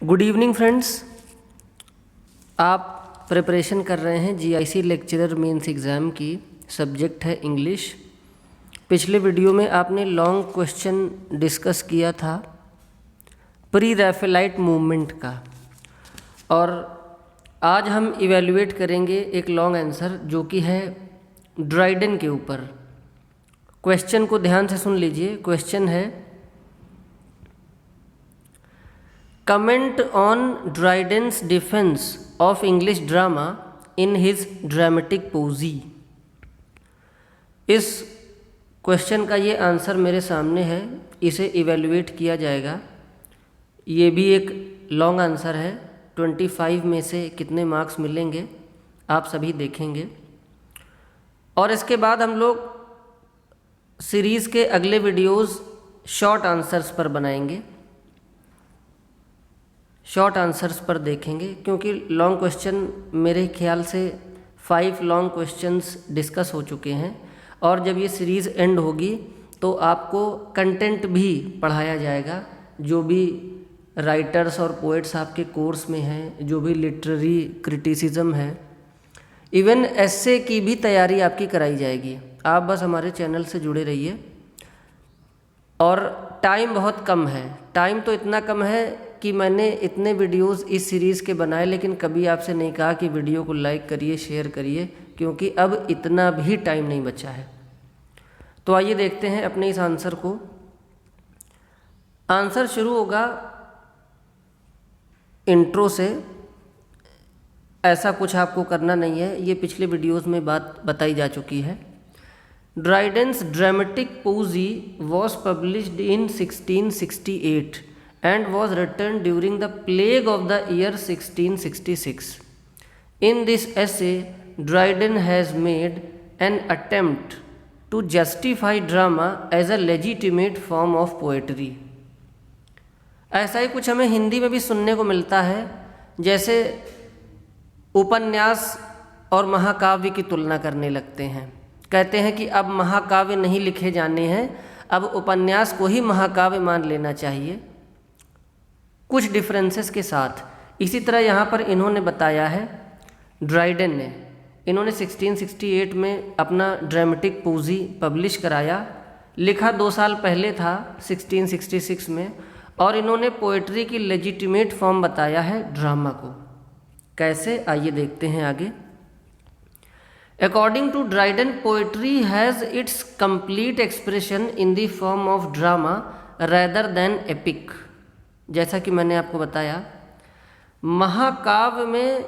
Good evening friends. आप preparation कर रहे हैं जीआईसी लेक्चरर मेंस एग्ज़ाम की। सब्जेक्ट है इंग्लिश। पिछले वीडियो में आपने लॉन्ग क्वेश्चन डिस्कस किया था प्री रैफेलाइट मूवमेंट का, और आज हम इवेलुएट करेंगे एक लॉन्ग आंसर जो कि है ड्राइडन के ऊपर। क्वेश्चन को ध्यान से सुन लीजिए। क्वेश्चन है, comment on Dryden's defence of English drama in his dramatic poesy. इस क्वेश्चन का ये आंसर मेरे सामने है, इसे इवेलुएट किया जाएगा। ये भी एक लॉन्ग आंसर है। 25 में से कितने मार्क्स मिलेंगे आप सभी देखेंगे। और इसके बाद हम लोग सीरीज़ के अगले वीडियोस शॉर्ट आंसर्स पर बनाएंगे, शॉर्ट आंसर्स पर देखेंगे, क्योंकि लॉन्ग क्वेश्चन मेरे ख्याल से 5 लॉन्ग क्वेश्चंस डिस्कस हो चुके हैं। और जब ये सीरीज़ एंड होगी तो आपको कंटेंट भी पढ़ाया जाएगा, जो भी राइटर्स और पोएट्स आपके कोर्स में हैं, जो भी लिटरेरी क्रिटिसिज्म है, इवन एस्से की भी तैयारी आपकी कराई जाएगी। आप बस हमारे चैनल से जुड़े रहिए। और टाइम बहुत कम है, टाइम तो इतना कम है कि मैंने इतने वीडियोस इस सीरीज़ के बनाए, लेकिन कभी आपसे नहीं कहा कि वीडियो को लाइक करिए, शेयर करिए, क्योंकि अब इतना भी टाइम नहीं बचा है। तो आइए देखते हैं अपने इस आंसर को। आंसर शुरू होगा इंट्रो से। ऐसा कुछ आपको करना नहीं है, ये पिछले वीडियोस में बात बताई जा चुकी है। Dryden's dramatic poesy was published in 1668 and was written during the plague of the year 1666. In this essay, Dryden has made an attempt to justify drama as a legitimate form of poetry. ऐसा ही कुछ हमें हिंदी में भी सुनने को मिलता है, जैसे उपन्यास और महाकाव्य की तुलना करने लगते हैं। कहते हैं कि अब महाकाव्य नहीं लिखे जाने हैं, अब उपन्यास को ही महाकाव्य मान लेना चाहिए, कुछ डिफरेंसेस के साथ। इसी तरह यहाँ पर इन्होंने बताया है, ड्राइडन ने, इन्होंने 1668 में अपना ड्रामेटिक पोजी पब्लिश कराया। लिखा 2 साल पहले था 1666 में, और इन्होंने पोएट्री की लेजिटिमेट फॉर्म बताया है ड्रामा को। कैसे, आइए देखते हैं आगे। According to Dryden, poetry has its complete expression in the form of drama rather than epic. जैसा कि मैंने आपको बताया, महाकाव्य में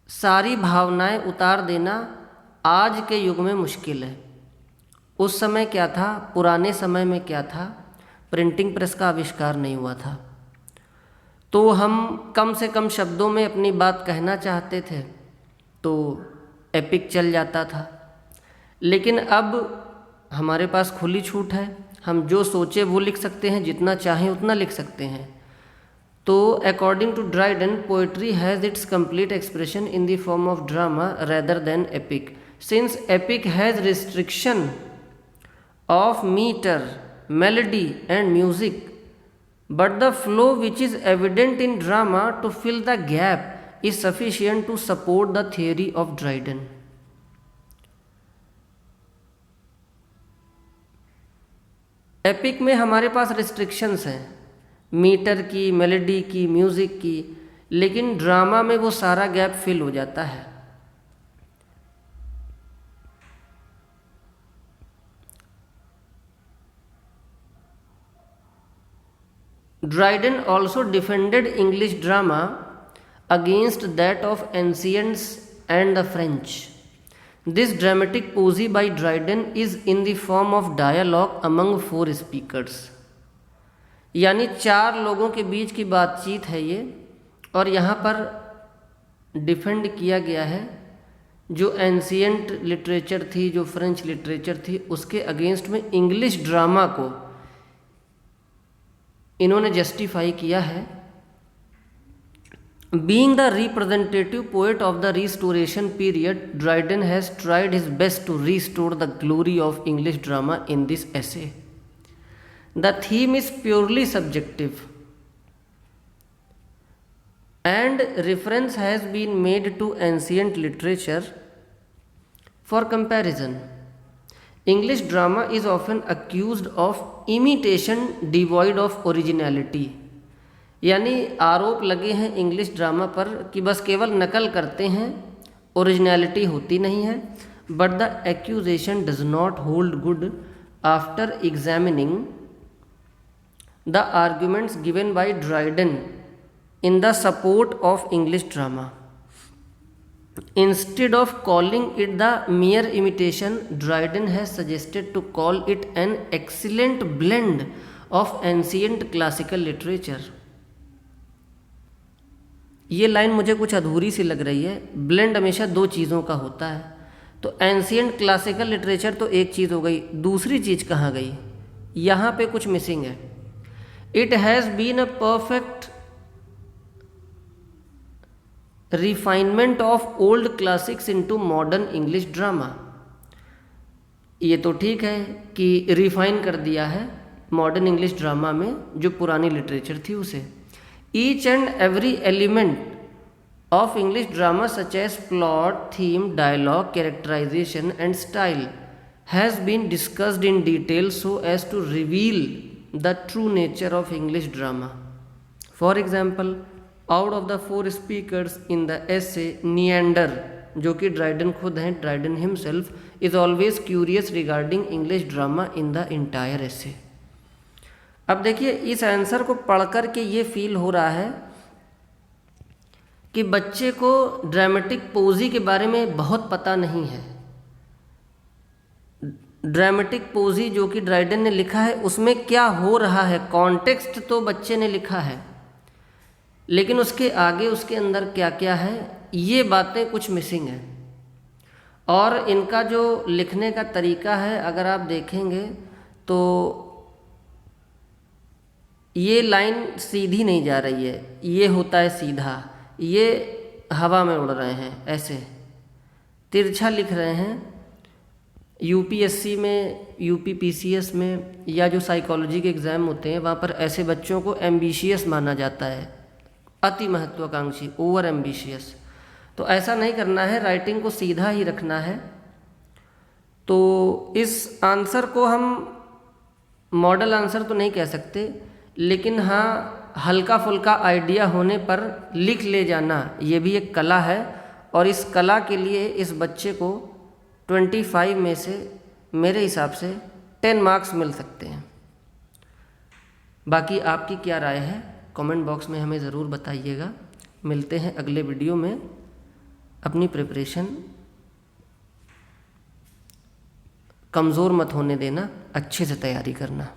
सारी भावनाएं उतार देना आज के युग में मुश्किल है। उस समय क्या था, पुराने समय में क्या था, प्रिंटिंग प्रेस का आविष्कार नहीं हुआ था, तो हम कम से कम शब्दों में अपनी बात कहना चाहते थे तो एपिक चल जाता था। लेकिन अब हमारे पास खुली छूट है, हम जो सोचे वो लिख सकते हैं, जितना चाहें उतना लिख सकते हैं। तो according to Dryden, poetry has its complete expression in the form of drama rather than epic, since epic has restriction of meter, melody and music, but the flow which is evident in drama to fill the gap is sufficient to support the theory of Dryden. Epic में हमारे पास restrictions हैं, meter की, melody की, music की, लेकिन drama में वो सारा गैप फिल हो जाता है। Dryden also defended English drama against that of ancients and the French. This dramatic poesy by Dryden is in the form of dialogue among 4 speakers. यानी 4 लोगों के बीच की बातचीत है ये, और यहाँ पर डिफेंड किया गया है जो एंशियंट लिटरेचर थी, जो फ्रेंच लिटरेचर थी, उसके अगेंस्ट में इंग्लिश ड्रामा को इन्होंने जस्टिफाई किया है। Being the representative poet of the Restoration period, Dryden has tried his best to restore the glory of English drama in this essay. The theme is purely subjective. and reference has been made to ancient literature for comparison. English drama is often accused of imitation devoid of originality. यानी आरोप लगे हैं English drama पर कि बस केवल नकल करते हैं, ओरिजिनलिटी होती नहीं है. But the accusation does not hold good after examining the arguments given by Dryden in the support of English drama. Instead of calling it the mere imitation, Dryden has suggested to call it an excellent blend of ancient classical literature. ये line मुझे कुछ अधूरी सी लग रही है. Blend हमेशा दो चीज़ों का होता है. तो एंशियंट क्लासिकल लिटरेचर तो एक चीज़ हो गई, दूसरी चीज़ कहाँ गई? यहाँ पे कुछ मिसिंग है. It has been a perfect refinement of old classics into modern English drama. ये तो ठीक है कि रिफाइन कर दिया है मॉडर्न इंग्लिश ड्रामा में जो पुरानी लिटरेचर थी उसे. Each and every element of English drama such as plot, theme, dialogue, characterisation and style has been discussed in detail so as to reveal the true nature of English drama. For example, out of the 4 speakers in the essay, Neander, जो कि Dryden खुद हैं, Dryden himself, is always curious regarding English drama in the entire essay. अब देखिए, इस answer को पढ़ कर के ये फील हो रहा है कि बच्चे को ड्रामेटिक पोजी के बारे में बहुत पता नहीं है. ड्रामेटिक पोजी जो कि ड्राइडन ने लिखा है उसमें क्या हो रहा है, कॉन्टेक्स्ट तो बच्चे ने लिखा है, लेकिन उसके आगे उसके अंदर क्या क्या है, ये बातें कुछ मिसिंग हैं. और इनका जो लिखने का तरीका है अगर आप देखेंगे तो ये लाइन सीधी नहीं जा रही है, ये होता है सीधा, ये हवा में उड़ रहे हैं, ऐसे तिरछा लिख रहे हैं. यूपीएससी में, यूपीपीसीएस में या जो साइकोलॉजी के एग्ज़ाम होते हैं वहाँ पर ऐसे बच्चों को एम्बिशियस माना जाता है, अति महत्वाकांक्षी, ओवर एम्बिशियस. तो ऐसा नहीं करना है, राइटिंग को सीधा ही रखना है. तो इस आंसर को हम मॉडल आंसर तो नहीं कह सकते, लेकिन हाँ हल्का फुल्का आइडिया होने पर लिख ले जाना ये भी एक कला है. और इस कला के लिए इस बच्चे को 25 में से मेरे हिसाब से 10 मार्क्स मिल सकते हैं. बाकी आपकी क्या राय है कमेंट बॉक्स में हमें ज़रूर बताइएगा. मिलते हैं अगले वीडियो में. अपनी प्रिपरेशन कमज़ोर मत होने देना, अच्छे से तैयारी करना.